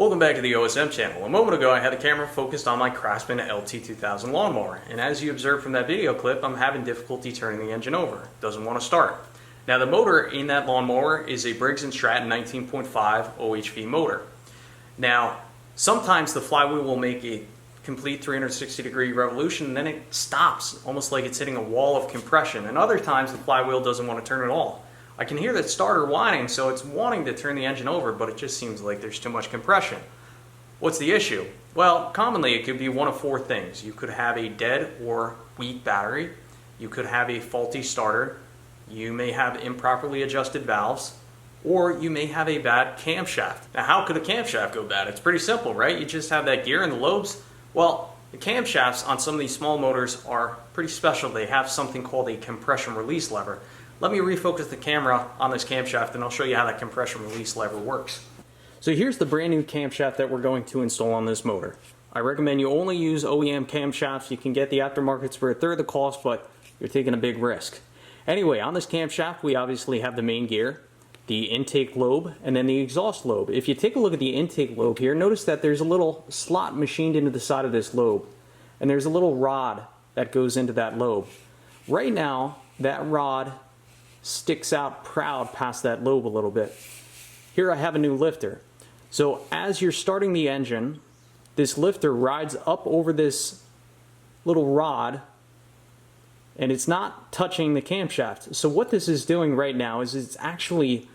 Welcome back to the OSM channel. A moment ago I had the camera focused on my Craftsman LT2000 lawnmower, and as you observed from that video clip, I'm having difficulty turning the engine over. It doesn't want to start. Now the motor in that lawnmower is a Briggs and Stratton 19.5 OHV motor. Now sometimes the flywheel will make a complete 360-degree revolution and then it stops, almost like it's hitting a wall of compression, and other times the flywheel doesn't want to turn at all. I can hear that starter whining, so it's wanting to turn the engine over, but it just seems like there's too much compression. What's the issue? Well, commonly it could be one of four things. You could have a dead or weak battery, you could have a faulty starter, you may have improperly adjusted valves, or you may have a bad camshaft. Now how could a camshaft go bad? It's pretty simple, right? You just have that gear in the lobes. Well, the camshafts on some of these small motors are pretty special. They have something called a compression release lever. Let me refocus the camera on this camshaft and I'll show you how that compression release lever works. So here's the brand new camshaft that we're going to install on this motor. I recommend you only use OEM camshafts. You can get the aftermarkets for a third of the cost, but you're taking a big risk. Anyway, on this camshaft we obviously have the main gear, the intake lobe, and then the exhaust lobe. If you take a look at the intake lobe here, notice that there's a little slot machined into the side of this lobe, and there's a little rod that goes into that lobe. Right now that rod sticks out proud past that lobe a little bit. Here I have a new lifter. So as you're starting the engine, this lifter rides up over this little rod and it's not touching the camshaft. So what this is doing right now is it's actually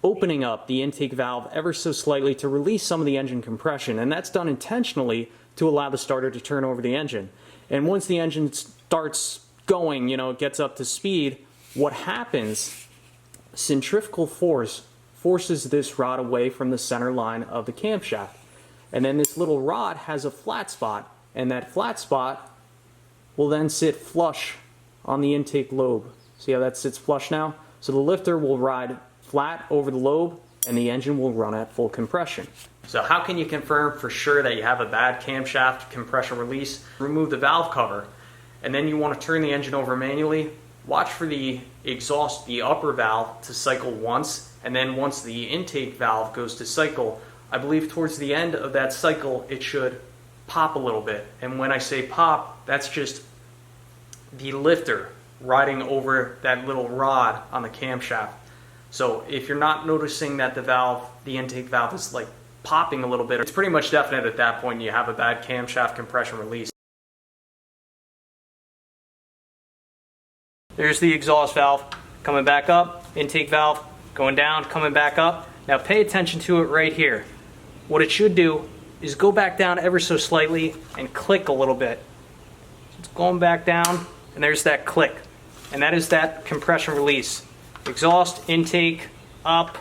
opening up the intake valve ever so slightly to release some of the engine compression, and that's done intentionally to allow the starter to turn over the engine. And once the engine starts going, it gets up to speed, what happens, centrifugal force forces this rod away from the center line of the camshaft. And then this little rod has a flat spot, and that flat spot will then sit flush on the intake lobe. See how that sits flush now? So the lifter will ride flat over the lobe and the engine will run at full compression. So how can you confirm for sure that you have a bad camshaft compression release? Remove the valve cover, and then you want to turn the engine over manually. Watch for the exhaust, the upper valve, to cycle once, and then once the intake valve goes to cycle, I believe towards the end of that cycle it should pop a little bit. And when I say pop, that's just the lifter riding over that little rod on the camshaft. So if you're not noticing that the intake valve is like popping a little bit, it's pretty much definite at that point you have a bad camshaft compression release. There's the exhaust valve coming back up, intake valve going down, coming back up. Now pay attention to it right here. What it should do is go back down ever so slightly and click a little bit. It's going back down, and there's that click. And that is that compression release. Exhaust, intake, up,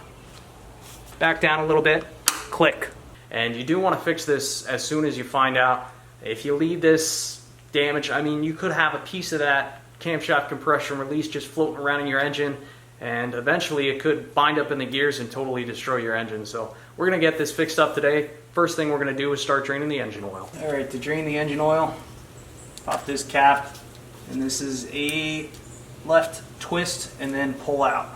back down a little bit, click. And you do want to fix this as soon as you find out. If you leave this damaged, you could have a piece of that camshaft compression release just floating around in your engine, and eventually it could bind up in the gears and totally destroy your engine. So we're going to get this fixed up today. First thing we're going to do is start draining the engine oil. Alright, to drain the engine oil, pop this cap, and this is a left twist and then pull out.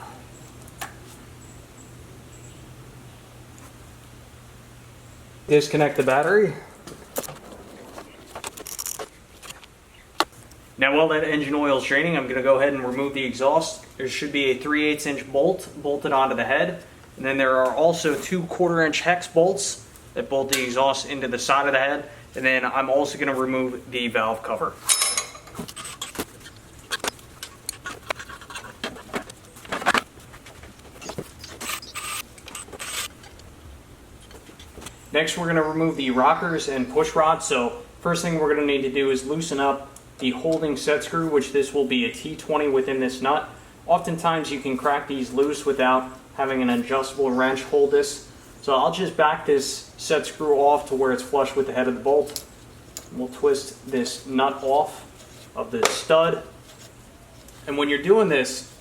Disconnect the battery. Now while that engine oil is draining, I'm going to go ahead and remove the exhaust. There should be a 3/8 inch bolt bolted onto the head, and then there are also 2 1/4 inch hex bolts that bolt the exhaust into the side of the head, and then I'm also going to remove the valve cover. Next we're going to remove the rockers and push rod. So first thing we're going to need to do is loosen up the holding set screw, which this will be a T20 within this nut. Oftentimes you can crack these loose without having an adjustable wrench hold this. So I'll just back this set screw off to where it's flush with the head of the bolt. We'll twist this nut off of the stud. And when you're doing this,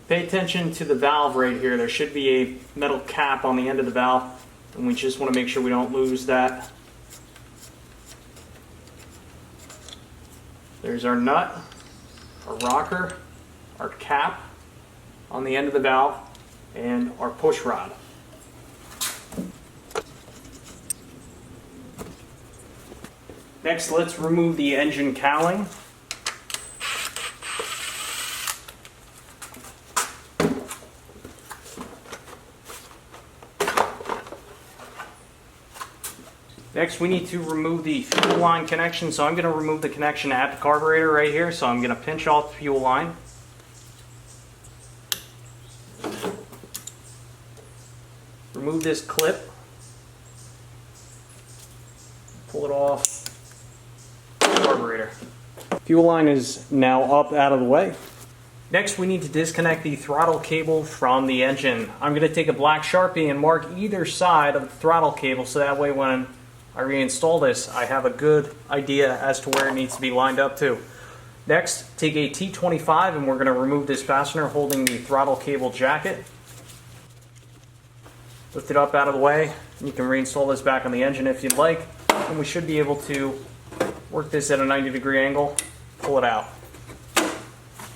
pay attention to the valve right here. There should be a metal cap on the end of the valve, and we just want to make sure we don't lose that. There's our nut, our rocker, our cap on the end of the valve, and our push rod. Next, let's remove the engine cowling. Next, we need to remove the fuel line connection. So I'm going to remove the connection at the carburetor right here. So I'm going to pinch off the fuel line. Remove this clip. Pull it off the carburetor. Fuel line is now up out of the way. Next, we need to disconnect the throttle cable from the engine. I'm going to take a black Sharpie and mark either side of the throttle cable so that way when I reinstall this, I have a good idea as to where it needs to be lined up to. Next, take a T25 and we're going to remove this fastener holding the throttle cable jacket. Lift it up out of the way. You can reinstall this back on the engine if you'd like. And we should be able to work this at a 90-degree angle, pull it out.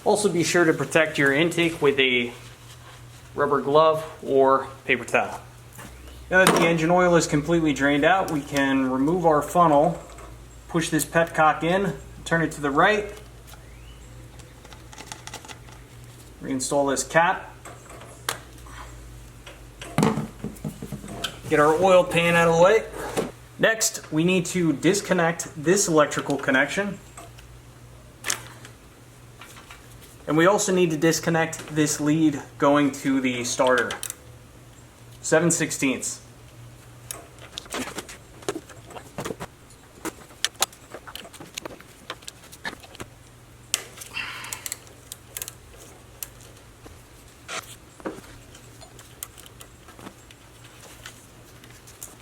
Also be sure to protect your intake with a rubber glove or paper towel. Now that the engine oil is completely drained out, we can remove our funnel, push this petcock in, turn it to the right, reinstall this cap, get our oil pan out of the way. Next, we need to disconnect this electrical connection. And we also need to disconnect this lead going to the starter. 7/16.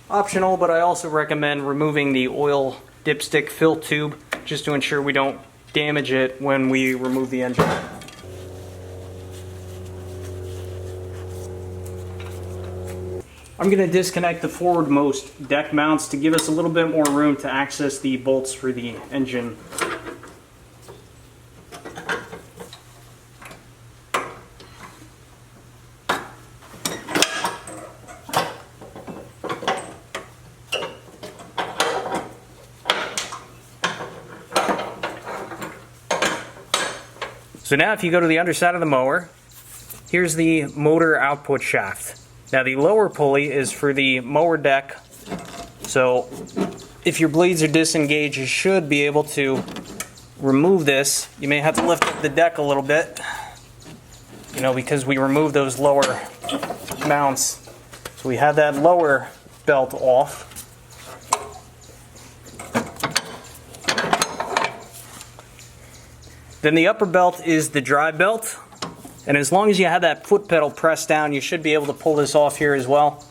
Optional, but I also recommend removing the oil dipstick fill tube just to ensure we don't damage it when we remove the engine. I'm going to disconnect the forwardmost deck mounts to give us a little bit more room to access the bolts for the engine. So now if you go to the underside of the mower, here's the motor output shaft. Now the lower pulley is for the mower deck, so if your blades are disengaged you should be able to remove this. You may have to lift up the deck a little bit, because we removed those lower mounts. So we have that lower belt off. Then the upper belt is the drive belt. And as long as you have that foot pedal pressed down, you should be able to pull this off here as well.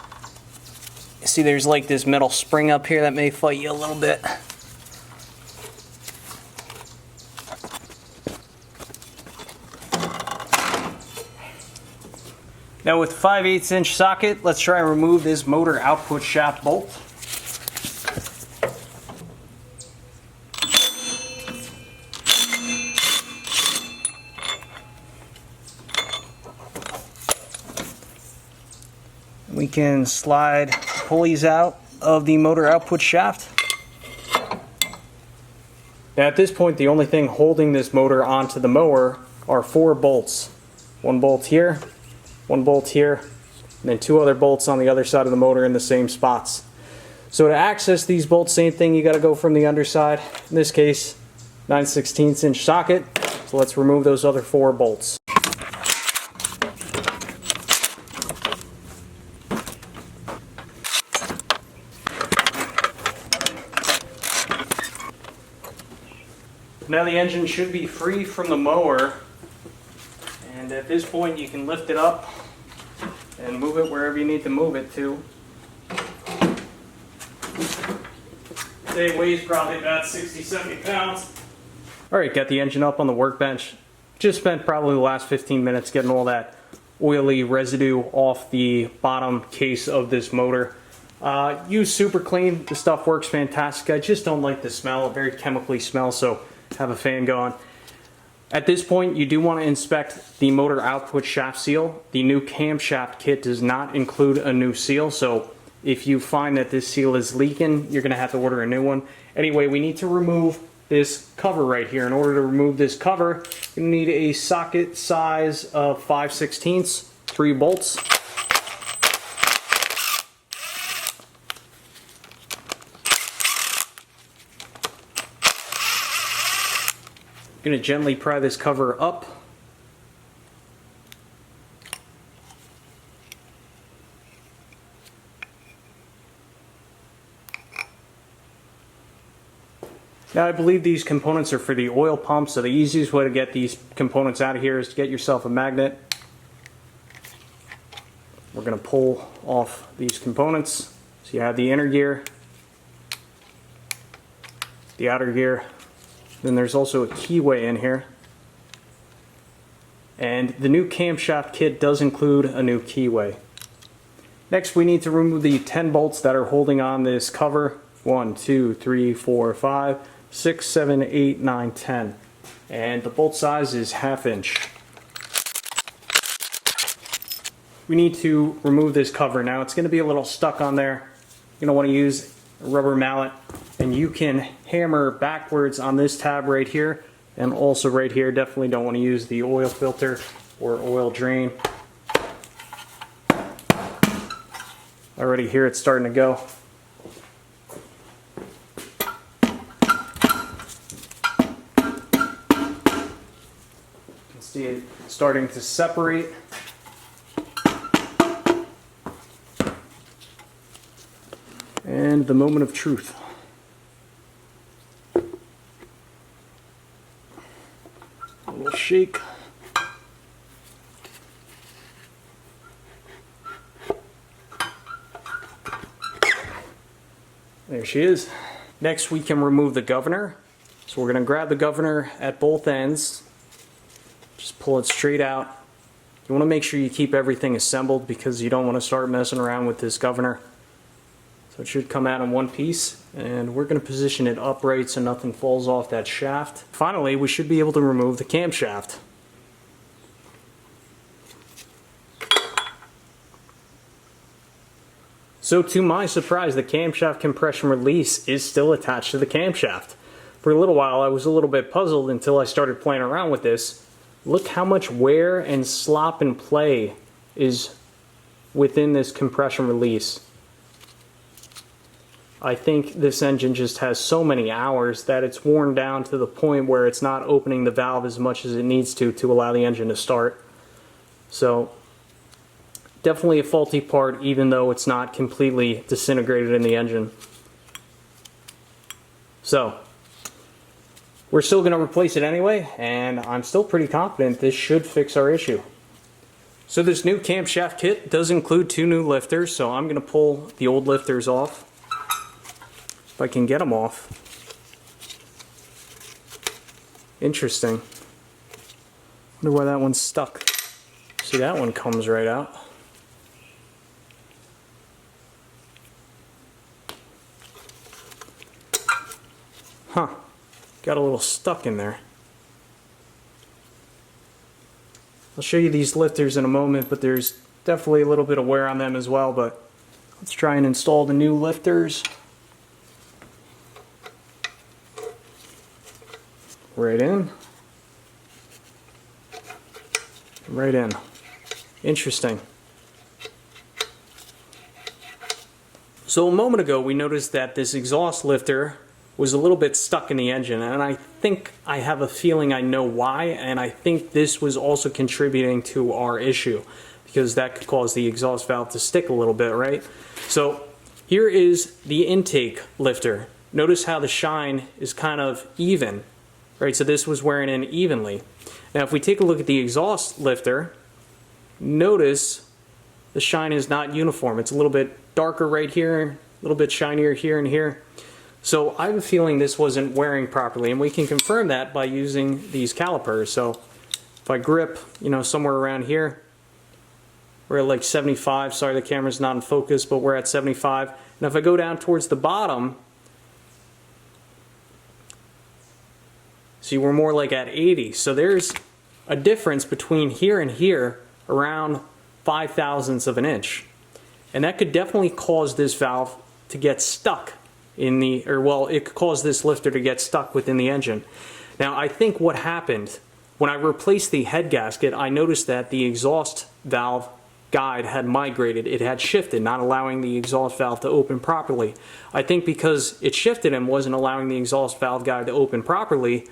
You see there's like this metal spring up here that may fight you a little bit. Now with the 5/8 inch socket, let's try and remove this motor output shaft bolt. We can slide pulleys out of the motor output shaft. Now at this point, the only thing holding this motor onto the mower are 4 bolts. One bolt here, and then 2 other bolts on the other side of the motor in the same spots. So to access these bolts, same thing, you got to go from the underside. In this case, 9/16 inch socket. So let's remove those other 4 bolts. Now the engine should be free from the mower, and at this point you can lift it up and move it wherever you need to move it to. It weighs probably about 60-70 pounds. Alright, got the engine up on the workbench. Just spent probably the last 15 minutes getting all that oily residue off the bottom case of this motor. Use Super Clean. The stuff works fantastic. I just don't like the smell. It very chemically smells, so have a fan going. At this point, you do want to inspect the motor output shaft seal. The new camshaft kit does not include a new seal, so if you find that this seal is leaking, you're going to have to order a new one. Anyway, we need to remove this cover right here. In order to remove this cover, you need a socket size of 5/16, 3 bolts. I'm going to gently pry this cover up. Now I believe these components are for the oil pump, so the easiest way to get these components out of here is to get yourself a magnet. We're going to pull off these components. So you have the inner gear, the outer gear, then there's also a keyway in here. And the new camshaft kit does include a new keyway. Next we need to remove the 10 bolts that are holding on this cover. 1, 2, 3, 4, 5, 6, 7, 8, 9, 10. And the bolt size is 1/2 inch. We need to remove this cover. Now it's going to be a little stuck on there. You're going to want to use a rubber mallet, and you can hammer backwards on this tab right here and also right here. Definitely don't want to use the oil filter or oil drain. Already here it's starting to go. See it starting to separate. And the moment of truth. A little shake. There she is. Next we can remove the governor. So we're going to grab the governor at both ends. Just pull it straight out. You want to make sure you keep everything assembled because you don't want to start messing around with this governor. So it should come out in one piece, and we're going to position it upright so nothing falls off that shaft. Finally, we should be able to remove the camshaft. So to my surprise, the camshaft compression release is still attached to the camshaft. For a little while I was a little bit puzzled until I started playing around with this. Look how much wear and slop and play is within this compression release. I think this engine just has so many hours that it's worn down to the point where it's not opening the valve as much as it needs to allow the engine to start. So definitely a faulty part, even though it's not completely disintegrated in the engine. So we're still going to replace it anyway, and I'm still pretty confident this should fix our issue. So this new camshaft kit does include 2 new lifters, so I'm going to pull the old lifters off. If I can get them off. Interesting. Wonder why that one's stuck. See, that one comes right out. Huh. Got a little stuck in there. I'll show you these lifters in a moment, but there's definitely a little bit of wear on them as well. But let's try and install the new lifters. Right in. Right in. Interesting. So a moment ago we noticed that this exhaust lifter was a little bit stuck in the engine, and I think I have a feeling I know why, and I think this was also contributing to our issue because that could cause the exhaust valve to stick a little bit, right? So here is the intake lifter. Notice how the shine is kind of even, right? So this was wearing in evenly. Now if we take a look at the exhaust lifter, notice the shine is not uniform. It's a little bit darker right here, a little bit shinier here and here. So I have a feeling this wasn't wearing properly, and we can confirm that by using these calipers. So if I grip, somewhere around here, we're at like 75. Sorry, the camera's not in focus, but we're at 75. Now if I go down towards the bottom, see, we're more like at 80. So there's a difference between here and here around 0.005 of an inch. And that could definitely cause this valve to get stuck in the, or well, it could cause this lifter to get stuck within the engine. Now, I think what happened, when I replaced the head gasket, I noticed that the exhaust valve guide had migrated. It had shifted, not allowing the exhaust valve to open properly. I think because it shifted and wasn't allowing the exhaust valve guide to open properly,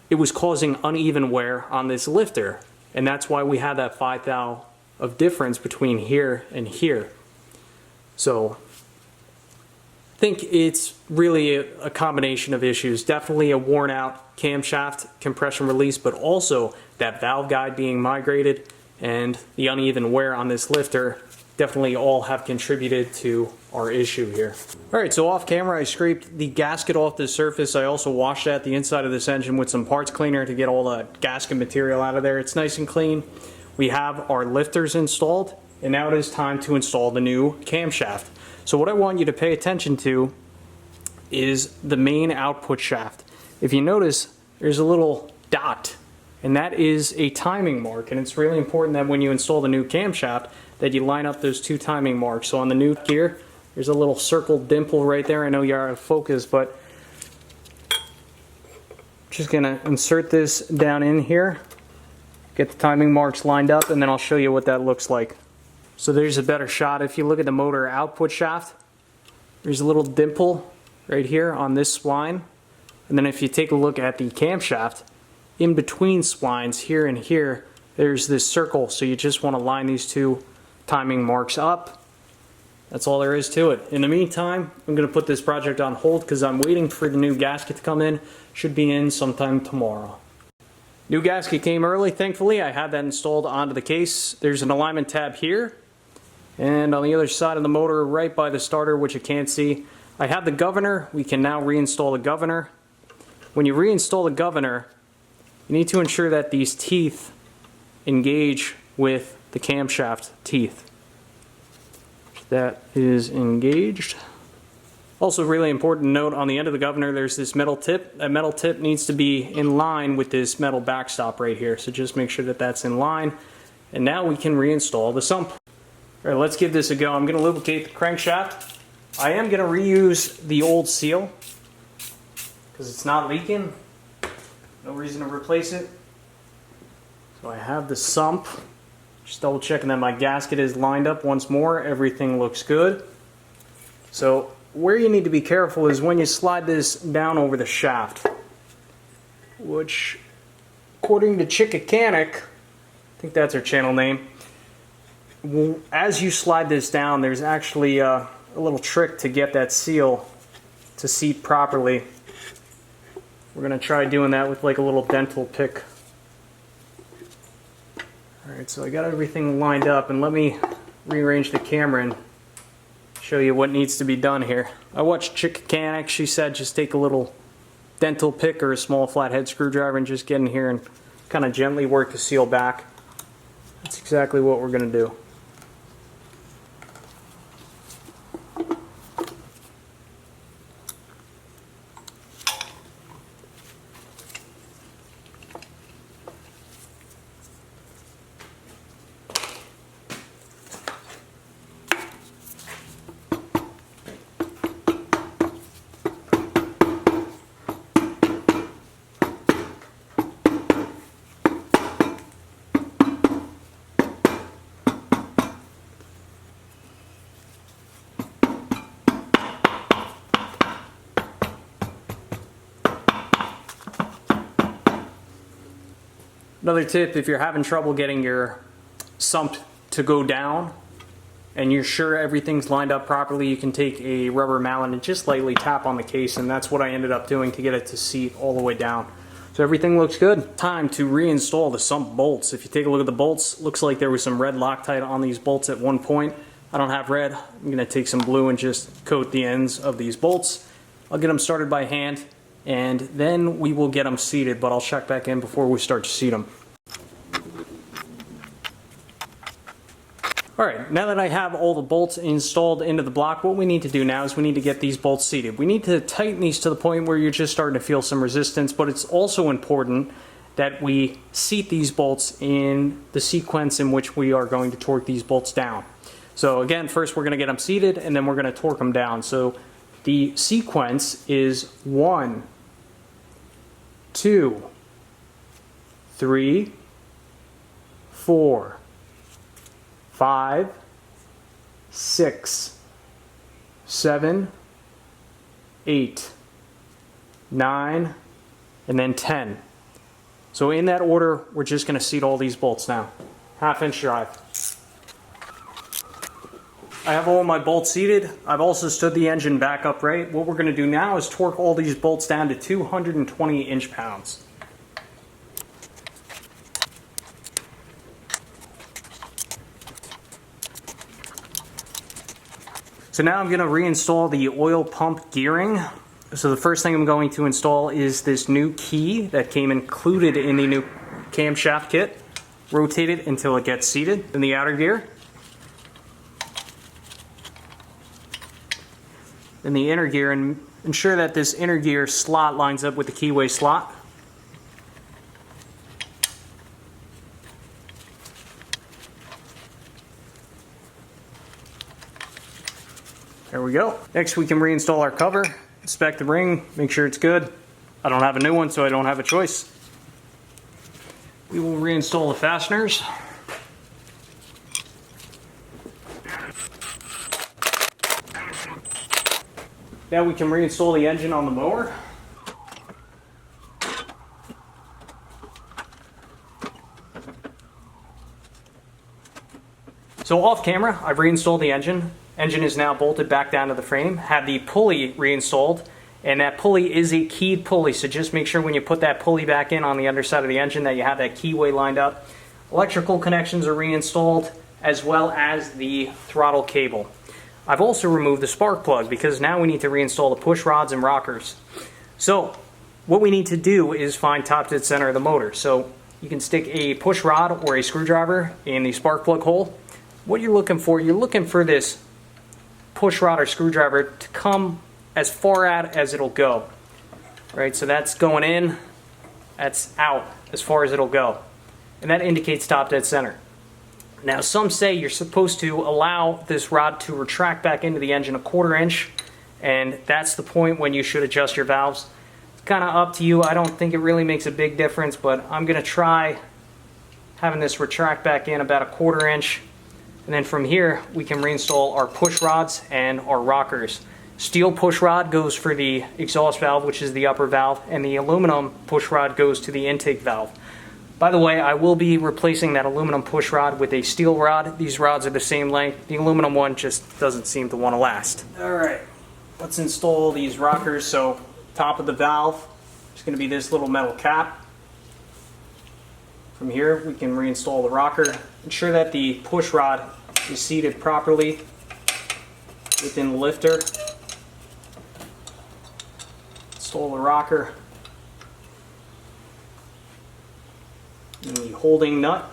it was causing uneven wear on this lifter. And that's why we had that 5 thou of difference between here and here. So I think it's really a combination of issues. Definitely a worn out camshaft compression release, but also that valve guide being migrated and the uneven wear on this lifter definitely all have contributed to our issue here. Alright, so off camera I scraped the gasket off the surface. I also washed out the inside of this engine with some parts cleaner to get all the gasket material out of there. It's nice and clean. We have our lifters installed, and now it is time to install the new camshaft. So what I want you to pay attention to is the main output shaft. If you notice, there's a little dot, and that is a timing mark, and it's really important that when you install the new camshaft that you line up those two timing marks. So on the new gear, there's a little circle dimple right there. I know you're out of focus, but just gonna insert this down in here, get the timing marks lined up, and then I'll show you what that looks like. So there's a better shot. If you look at the motor output shaft, there's a little dimple right here on this spline. And then if you take a look at the camshaft, in between splines here and here, there's this circle. So you just want to line these two timing marks up. That's all there is to it. In the meantime, I'm going to put this project on hold because I'm waiting for the new gasket to come in. Should be in sometime tomorrow. New gasket came early, thankfully. I had that installed onto the case. There's an alignment tab here, and on the other side of the motor, right by the starter, which you can't see, I have the governor. We can now reinstall the governor. When you reinstall the governor, you need to ensure that these teeth engage with the camshaft teeth. That is engaged. Also, really important note, on the end of the governor there's this metal tip. That metal tip needs to be in line with this metal backstop right here, so just make sure that that's in line. And now we can reinstall the sump. Alright, let's give this a go. I'm going to lubricate the crankshaft. I am going to reuse the old seal because it's not leaking. No reason to replace it. So I have the sump. Just double checking that my gasket is lined up once more. Everything looks good. So where you need to be careful is when you slide this down over the shaft, which, according to Chickacanic, I think that's her channel name, as you slide this down, there's actually a little trick to get that seal to seat properly. We're going to try doing that with like a little dental pick. Alright, so I got everything lined up, and let me rearrange the camera and show you what needs to be done here. I watched Chickacanic. She said just take a little dental pick or a small flathead screwdriver and just get in here and kind of gently work the seal back. That's exactly what we're going to do. Another tip, if you're having trouble getting your sump to go down and you're sure everything's lined up properly, you can take a rubber mallet and just lightly tap on the case, and that's what I ended up doing to get it to seat all the way down. So everything looks good. Time to reinstall the sump bolts. If you take a look at the bolts, looks like there was some red Loctite on these bolts at one point. I don't have red. I'm going to take some blue and just coat the ends of these bolts. I'll get them started by hand, and then we will get them seated, but I'll check back in before we start to seat them. Alright, now that I have all the bolts installed into the block, what we need to do now is we need to get these bolts seated. We need to tighten these to the point where you're just starting to feel some resistance, but it's also important that we seat these bolts in the sequence in which we are going to torque these bolts down. So again, first we're going to get them seated, and then we're going to torque them down. So The sequence is 1, 2, 3, 4, 5, 6, 7, 8, 9, and then 10. So in that order, we're just going to seat all these bolts now. 1/2 inch drive. I have all my bolts seated. I've also stood the engine back upright. What we're going to do now is torque all these bolts down to 220 inch-pounds. So now I'm going to reinstall the oil pump gearing. So the first thing I'm going to install is this new key that came included in the new camshaft kit. Rotate it until it gets seated in the outer gear. Then the inner gear, and ensure that this inner gear slot lines up with the keyway slot. There we go. Next we can reinstall our cover. Inspect the ring, make sure it's good. I don't have a new one, so I don't have a choice. We will reinstall the fasteners. Now we can reinstall the engine on the mower. So off camera, I've reinstalled the engine. Engine is now bolted back down to the frame. Had the pulley reinstalled, and that pulley is a keyed pulley, so just make sure when you put that pulley back in on the underside of the engine that you have that keyway lined up. Electrical connections are reinstalled, as well as the throttle cable. I've also removed the spark plug because now we need to reinstall the push rods and rockers. So what we need to do is find top dead center of the motor. So you can stick a push rod or a screwdriver in the spark plug hole. What you're looking for this push rod or screwdriver to come as far out as it'll go. Right, so that's going in, that's out as far as it'll go. And that indicates top dead center. Now some say you're supposed to allow this rod to retract back into the engine 1/4 inch, and that's the point when you should adjust your valves. It's kind of up to you. I don't think it really makes a big difference, but I'm going to try having this retract back in about 1/4 inch. And then from here, we can reinstall our push rods and our rockers. Steel push rod goes for the exhaust valve, which is the upper valve, and the aluminum push rod goes to the intake valve. By the way, I will be replacing that aluminum push rod with a steel rod. These rods are the same length. The aluminum one just doesn't seem to want to last. Alright, let's install these rockers. So, top of the valve is going to be this little metal cap. From here, we can reinstall the rocker. Ensure that the push rod is seated properly within the lifter. Install the rocker. And the holding nut.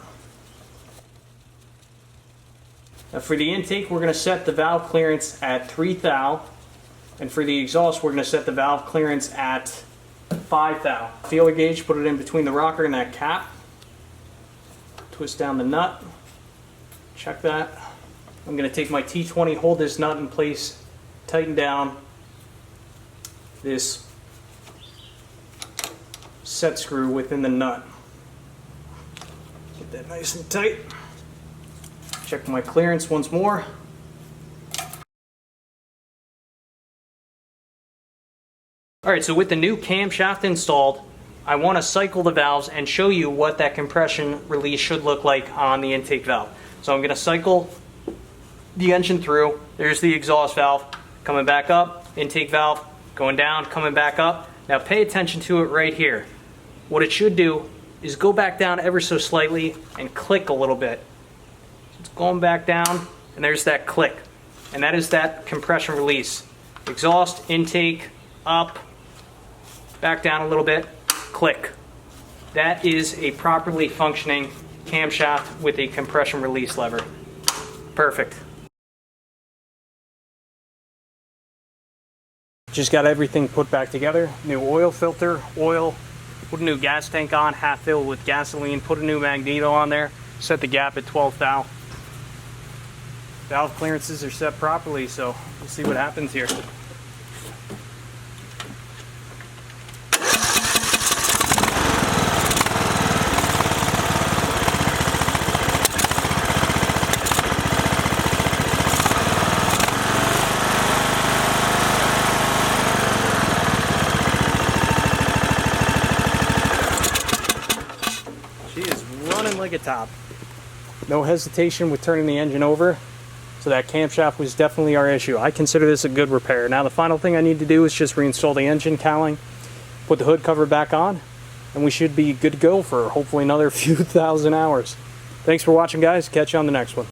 Now for the intake, we're going to set the valve clearance at 3 thou. And for the exhaust, we're going to set the valve clearance at 5 thou. Feeler gauge, put it in between the rocker and that cap. Twist down the nut. Check that. I'm going to take my T20, hold this nut in place, tighten down this set screw within the nut. Get that nice and tight. Check my clearance once more. Alright, so with the new camshaft installed, I want to cycle the valves and show you what that compression release should look like on the intake valve. So I'm going to cycle the engine through. There's the exhaust valve coming back up, intake valve going down, coming back up. Now pay attention to it right here. What it should do is go back down ever so slightly and click a little bit. It's going back down, and there's that click. And that is that compression release. Exhaust, intake, up, back down a little bit, click. That is a properly functioning camshaft with a compression release lever. Perfect. Just got everything put back together. New oil filter, oil, put a new gas tank on, half filled with gasoline, put a new Magneto on there, set the gap at 12 thou. Valve clearances are set properly, so we'll see what happens here. spigot top. No hesitation with turning the engine over. So that camshaft was definitely our issue. I consider this a good repair. Now the final thing I need to do is just reinstall the engine cowling, put the hood cover back on, and we should be good to go for hopefully another few thousand hours. Thanks for watching, guys. Catch you on the next one.